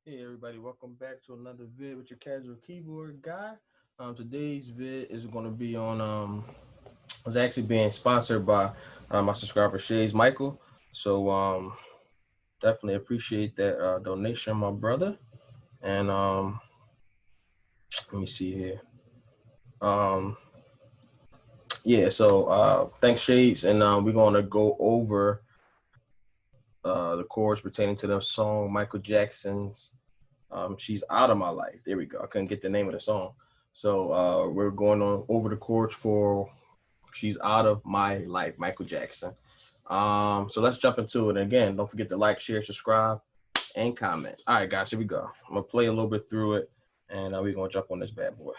Hey everybody, welcome back to another vid with your casual keyboard guy. Today's vid is going to be on it's actually being sponsored by my subscriber Shays Michael. So definitely appreciate that donation, my brother. And let me see here. Um, yeah, so thanks Shades, and we're going to go over the chords pertaining to the song Michael Jackson's She's Out of My Life. There we go. I couldn't get the name of the song. So we're going on over the chords for She's Out of My Life, Michael Jackson. So let's jump into it. And again, don't forget to like, share, subscribe, and comment. All right, guys, here we go. I'm gonna play a little bit through it, and we're gonna jump on this bad boy.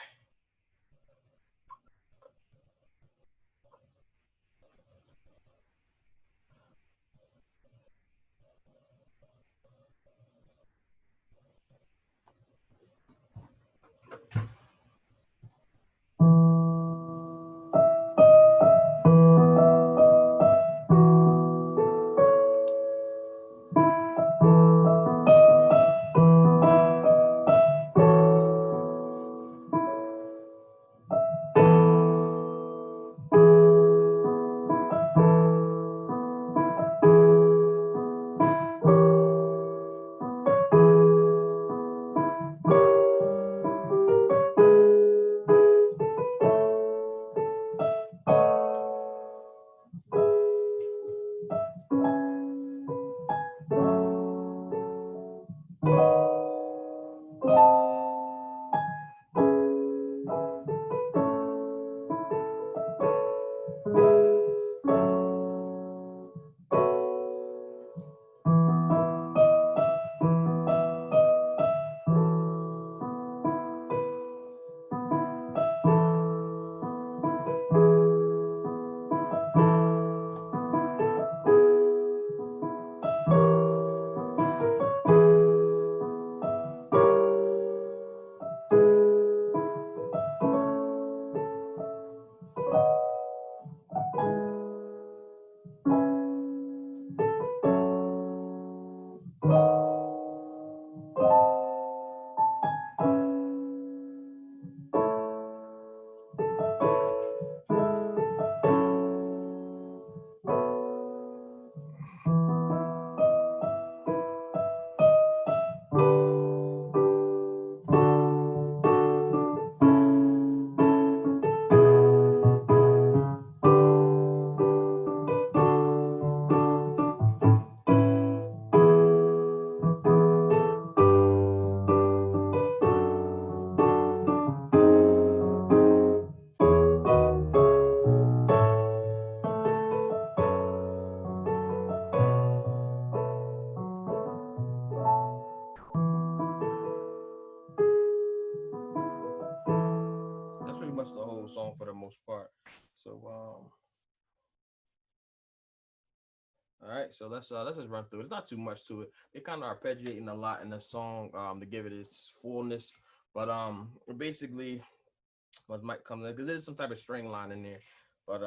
That's pretty much the whole song for the most part. So all right, so let's just run through it. It's not too much to it. They kind of arpeggiating a lot in the song to give it its fullness, but basically what might come in because there's some type of string line in there, but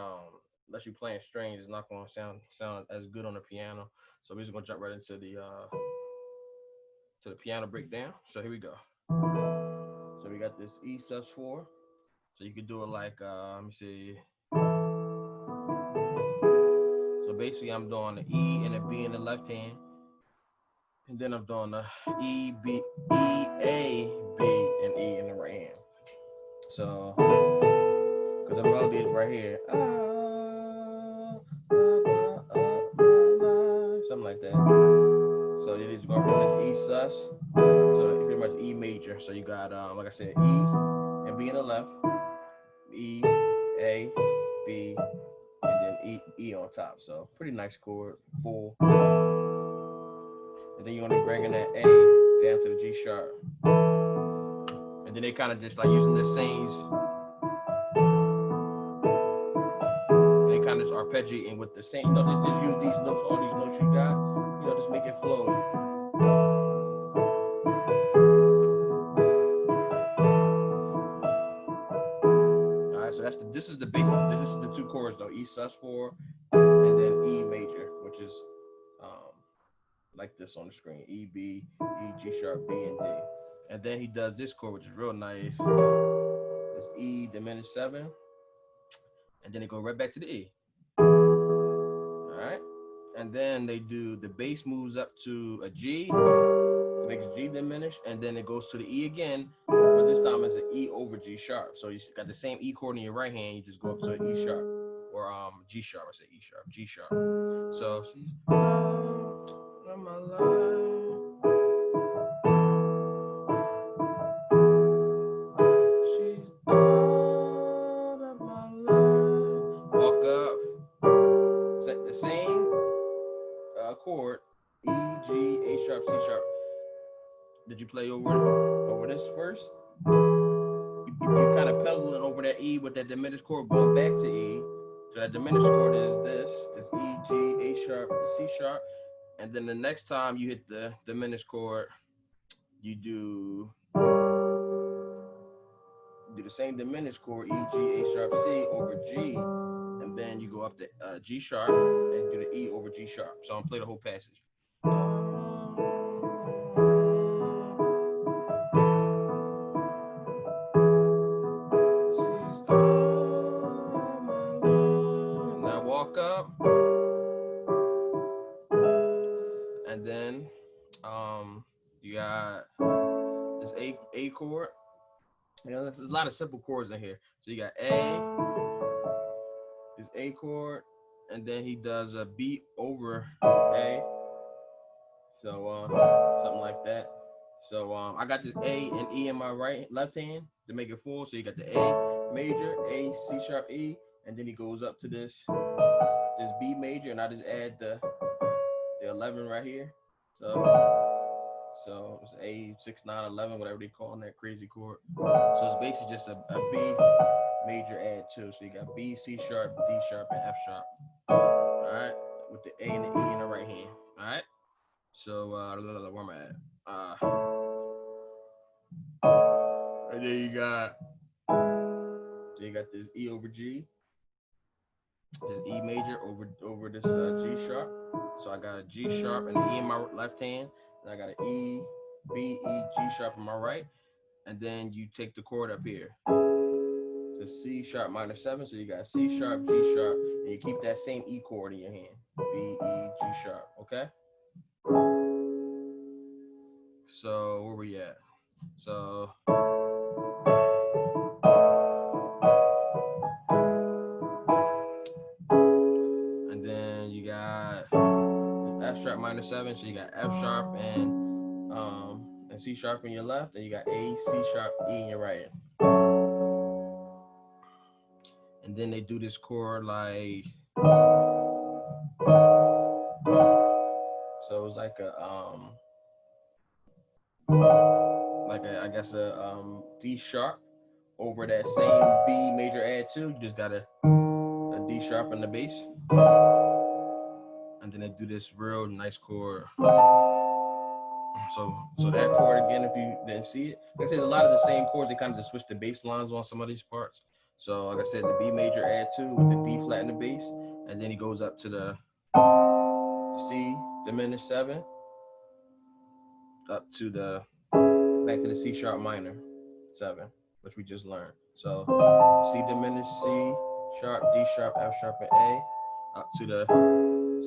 unless you're playing strings, it's not gonna sound as good on the piano. So we're just gonna jump right into the piano breakdown. So here we go. So we got this E sus4. So you could do it like let me see. So basically, I'm doing the E and a B in the left hand, and then I'm doing the E B E A B and E in the right hand. So because the melody is right here. Something like that. So it is going from this E sus to pretty much E major. So you got like I said, E and B in the left, E, A, B, and then E on top. So pretty nice chord, full. And then you're gonna be bringing that A down to the G sharp. And then they kind of just like using the same, and they kind of just arpeggiating with the same, just use these notes, all these notes you got, just make it flow. All right, so this is the basic. This is the two chords though: E sus4 and then E major, which is like this on the screen: E, B, E, G sharp, B, and D. And then he does this chord, which is real nice. It's E diminished 7, and then they go right back to the E. All right, and then they do the bass moves up to a G, to make G diminished, and then it goes to the E again, but this time it's an E over G sharp. So you got the same E chord in your right hand, you just go up to an E sharp, or G sharp. I say E sharp, G sharp. So she's out of my life. She's out of my life. Walk up. The same chord, E, G, A sharp, C sharp. Did you play over this first? You kind of pedaling over that E with that diminished chord, going back to E. So that diminished chord is this E, G, A sharp, C sharp. And then the next time you hit the diminished chord, you do the same diminished chord, E, G, A sharp, C over G. And then you go up to G sharp and do the E over G sharp. So I'm gonna play the whole passage. Now walk up, and then you got this A chord. You know, there's a lot of simple chords in here. So you got A, this A chord, and then he does a B over A. So something like that. So I got this A and E in my left hand to make it full. So you got the A major, A, C sharp, E, and then he goes up to this B major, and I just add the 11 right here. So it's A 6 9 11, whatever they call that crazy chord. So it's basically just a B major add 2. So you got B, C sharp, D sharp, and F sharp. All right, with the A and the E in the right hand. All right. So where am I at? And then you got this E over G, this E major over this G sharp. So I got a G sharp and an E in my left hand, and I got an E, B, E, G sharp in my right, and then you take the chord up here to C sharp minor 7. So you got C sharp, G sharp, and you keep that same E chord in your hand, B, E, G sharp. Okay. So where we at? So and then you got F sharp minor 7. So you got F sharp and C sharp in your left, and you got A, C sharp, E in your right. And then they do this chord like, so it's like I guess a D sharp over that same B major add 2. You just got a D sharp in the bass, and then they do this real nice chord. So that chord again, if you didn't see it, like I said, there's a lot of the same chords. They kind of just switch the bass lines on some of these parts. So like I said, the B major add 2 with the D flat in the bass, and then he goes up to the C diminished 7, up to the back to the C sharp minor 7, which we just learned. So C diminished, C sharp, D sharp, F sharp, and A, up to the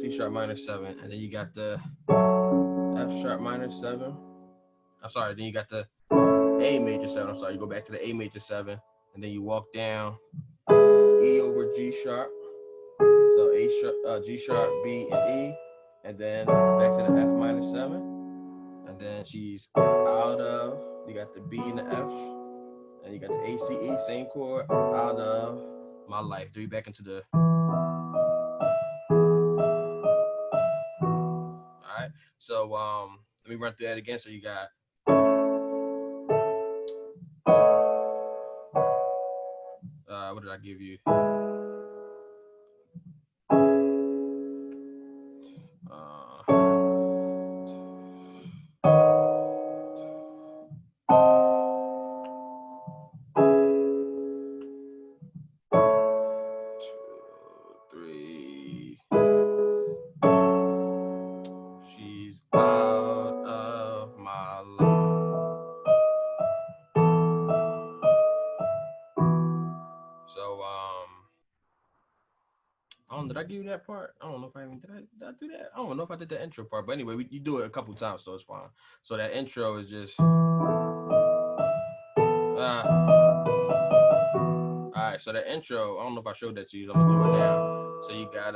C sharp minor 7, and then you got the F sharp minor 7. I'm sorry, then you got the A major 7. I'm sorry, you go back to the A major 7, and then you walk down E over G sharp. So A sharp, G sharp, B, and E, and then back to the F minor 7, and then she's out of. You got the B and the F, and you got the A, C, E, same chord, out of my life. Three back into the. All right. So let me run through that again. So you got. What did I give you? She's out I give you that part? I don't know if I even did. Did I do that? I don't know if I did the intro part, but anyway, you do it a couple times, so it's fine. So that intro is just. All right. So the intro, I don't know if I showed that to you. So I'm gonna do it now. So you got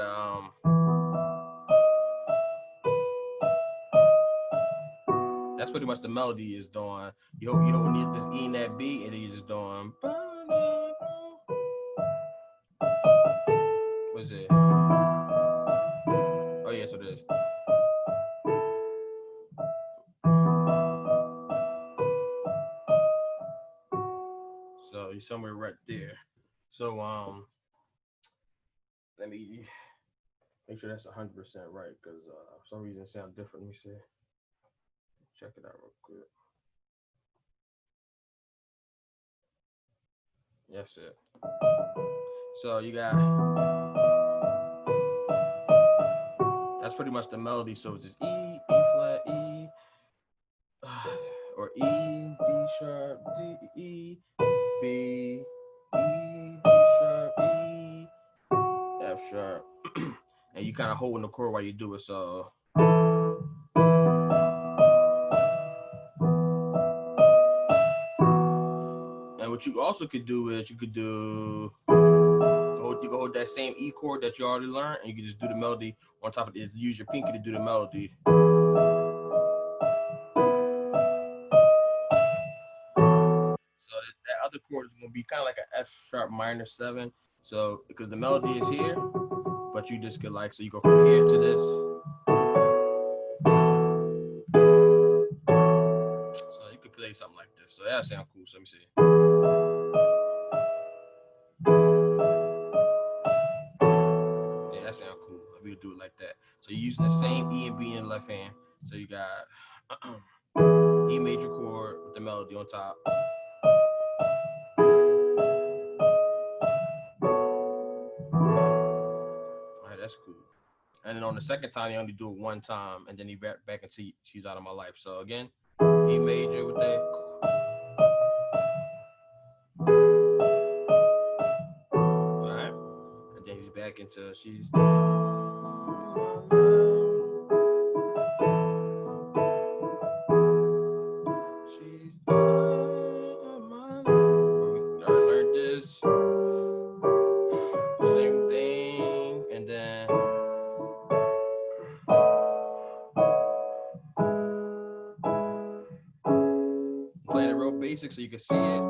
That's pretty much the melody is doing. You hold this E and that B, and then you're just doing. What's it? Oh yeah, so this. So you're somewhere right there. So let me make sure that's 100% right, because for some reason it sounds different. Let me see. Check it out real quick. That's it. So you got. That's pretty much the melody. So it's just E, E flat, E, or E, D sharp, D, E, B, E, D sharp, E, F sharp, and you kind of holding the chord while you do it. So. And what you also could do is you can hold that same E chord that you already learned, and you can just do the melody on top of it. Use your pinky to do the melody. So that other chord is gonna be kind of like an F sharp minor 7. So because the melody is here, but you just could so you go from here to this. So you could play something like this. So that sounds cool. So let me see. Yeah, that sounds cool. We could do it like that. So you're using the same E and B in the left hand. So you got E major chord with the melody on top. All right, that's cool. And then on the second time, you only do it one time, and then you back until she's out of my life. So again, E major with that. All right, and then he's back into she's. Learned this. Same thing, and then. Playing it real basic so you can see it.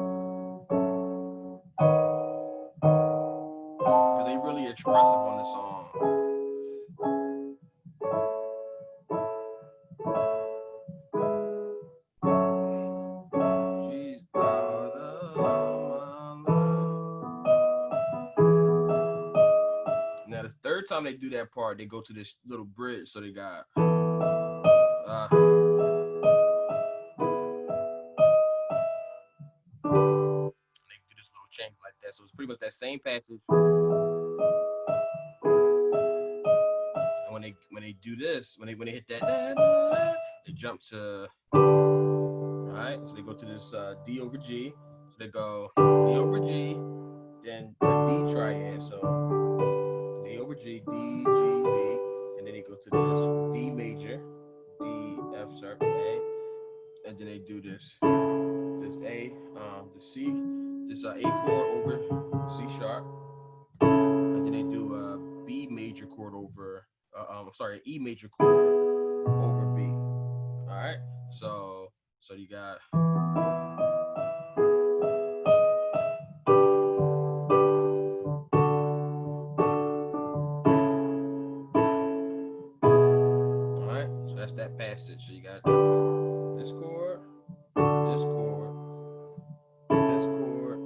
Because they really expressive on this song. She's out of my life. Now the third time they do that part, they go to this little bridge. So they got change like that. So it's pretty much that same passage. And when they do this, when they hit that, they jump to. All right, so they go to this D over G. So they go D over G, then the B triad. So D over G, D, G, B, and then they go to this D major, D, F sharp, A, and then they do this A, the C, this A chord over C sharp, and then they do a B major chord over, E major chord over B. All right, so you got. All right, so that's that passage. So you got this chord, this chord, this chord,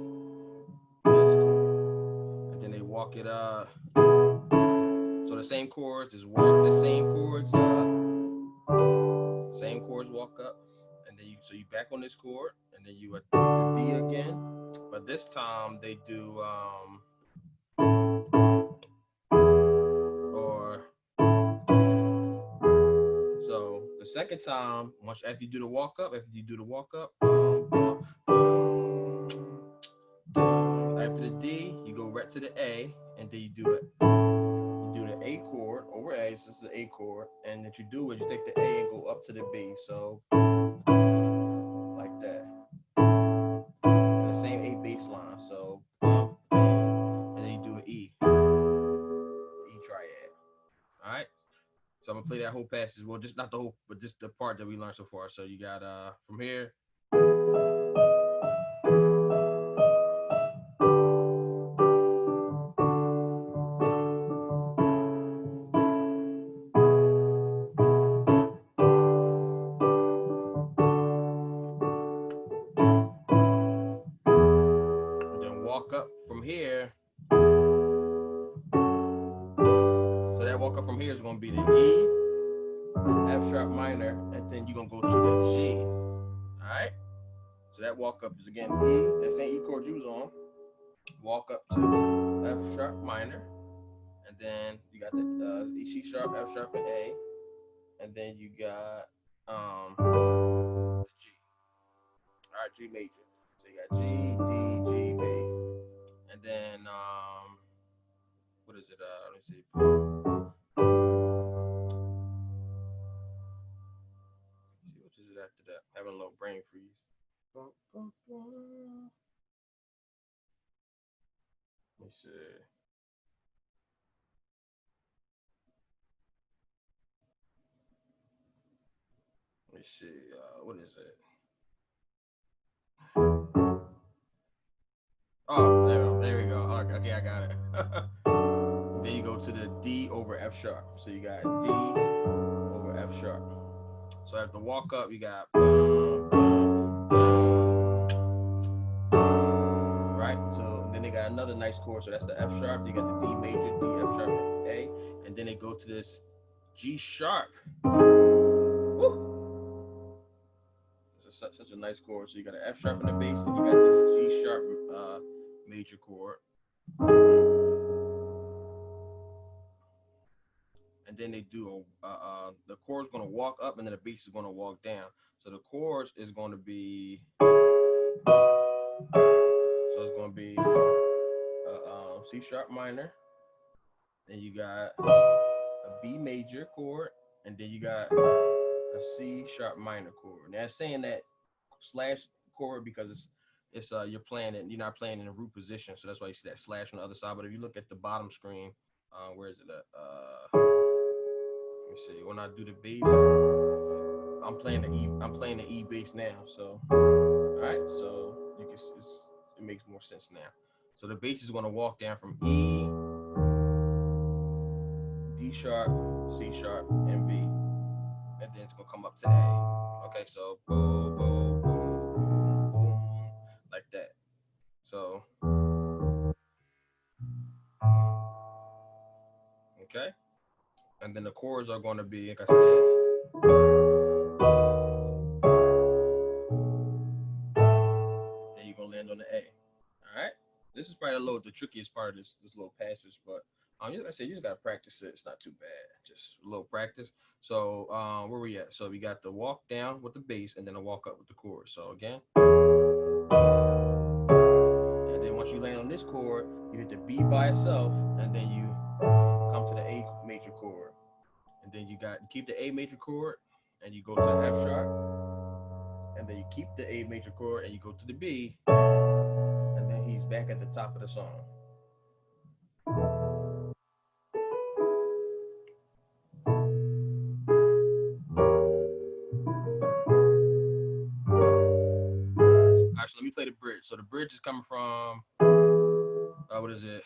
this chord, and then they walk it up. So the same chords, just walk the same chords up. Same chords walk up, and then you back on this chord, and then you the D again. But this time they do so the second time, after you do the walk up, after the D, you go right to the A, and then you do A chord over A. So this is the A chord, and what you do is you take the A and go up to the B. So like that. And the same A bass line. So and then you do an E triad. All right. So I'm gonna play that whole passage. Well, just not the whole, but just the part that we learned so far. So you got from here. And then walk up from here. So that walk up from here is gonna be the E, F sharp minor, and then you're gonna go to the G. All right. So that walk up is again E, that same E chord you was on. Walk up to F sharp minor, and then you got the E, C sharp, F sharp, and A, and then you got the G. All right, G major. So you got G, D, G, B, and then what is it? Let me see. What is it after that? Having a little brain freeze. Let me see. Let me see. What is it? Oh, there we go. Okay, I got it. Then you go to the D over F sharp. So you got D over F sharp. So at the walk up, you got right. So then they got another nice chord. So that's the F sharp. You got the D major, D, F sharp, and A, and then they go to this G sharp. Woo! It's such a nice chord. So you got an F sharp in the bass, and you got this G sharp major chord. And then they do the chord's going to walk up, and then the bass is going to walk down. So the chords is going to be C sharp minor, then you got a B major chord, and then you got a C sharp minor chord. Now it's saying that slash chord because it's you're playing it, you're not playing in a root position, so that's why you see that slash on the other side. But if you look at the bottom screen, where is it at? Let me see. When I do the bass, I'm playing the E bass now. So all right, so you can it makes more sense now. So the bass is going to walk down from E, D sharp, C sharp, and B, and then it's going to come up to A. Okay, so boom, boom, boom, boom, like that. So okay, and then the chords are going to be, like I said, then you're going to land on the A. All right. This is probably the trickiest part of this little passage, but like I said, you just gotta practice it. It's not too bad, just a little practice. So where we at? So we got the walk down with the bass, and then a walk up with the chord. So again, and then once you land on this chord, you hit the B by itself, and then you come to the A major chord, and then you keep the A major chord, and you go to the F sharp, and then you keep the A major chord, and you go to the B, and then he's back at the top of the song. All right, so let me play the bridge. So the bridge is coming from, what is it?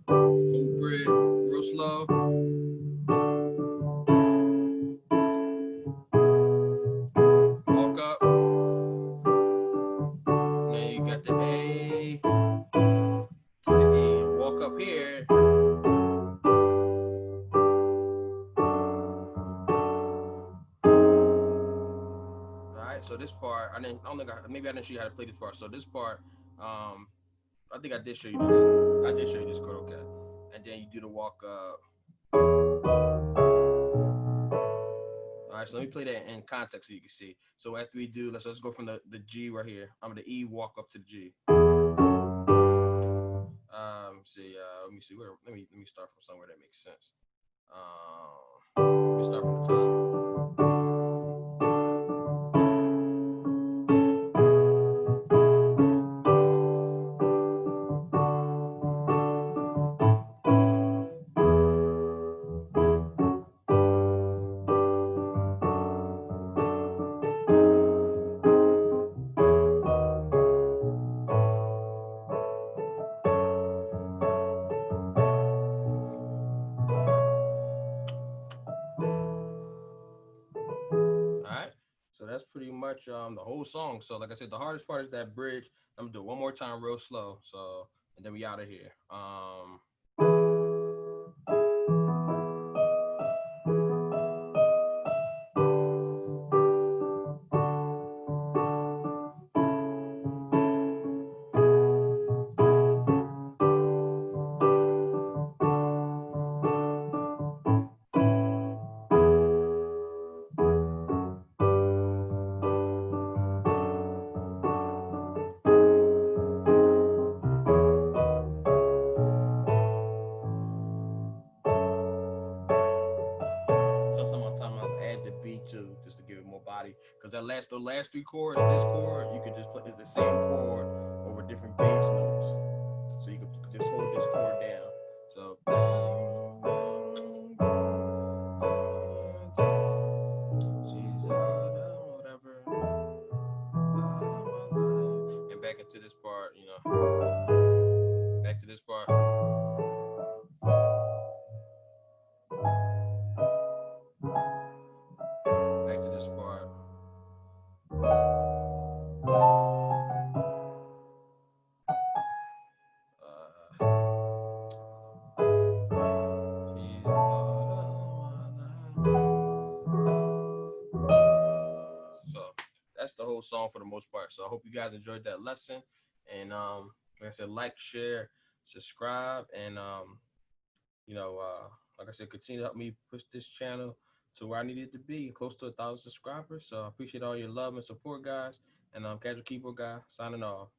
Whole bridge, real slow. Walk up. Then you got the A to the E. Walk up here. So this part, I don't think maybe I didn't show you how to play this part. So this part, I think I did show you this. I did show you this chord, okay. And then you do the walk up. All right, so let me play that in context so you can see. So after we do, let's go from the G right here. I'm the E, walk up to the G. Let me see. Let me see. Where? Let me start from somewhere that makes sense. Let me start from the top. All right. So that's pretty much the whole song. So like I said, the hardest part is that bridge. I'm gonna do it one more time real slow. So and then we out of here. Sometimes I'll add the beat too, just to give it more body. Because the last three chords, this chord, you could just play it's the same chord over different bass notes. So you could just hold this chord down. So whatever, and back into this part, back to this part, back to this part. So that's the whole song for the most part. So I hope you guys enjoyed that lesson. And like I said, like, share, subscribe, and like I said, continue to help me push this channel to where I need it to be, close to 1,000 subscribers. So I appreciate all your love and support, guys. And Casual Keyboard Guy signing off.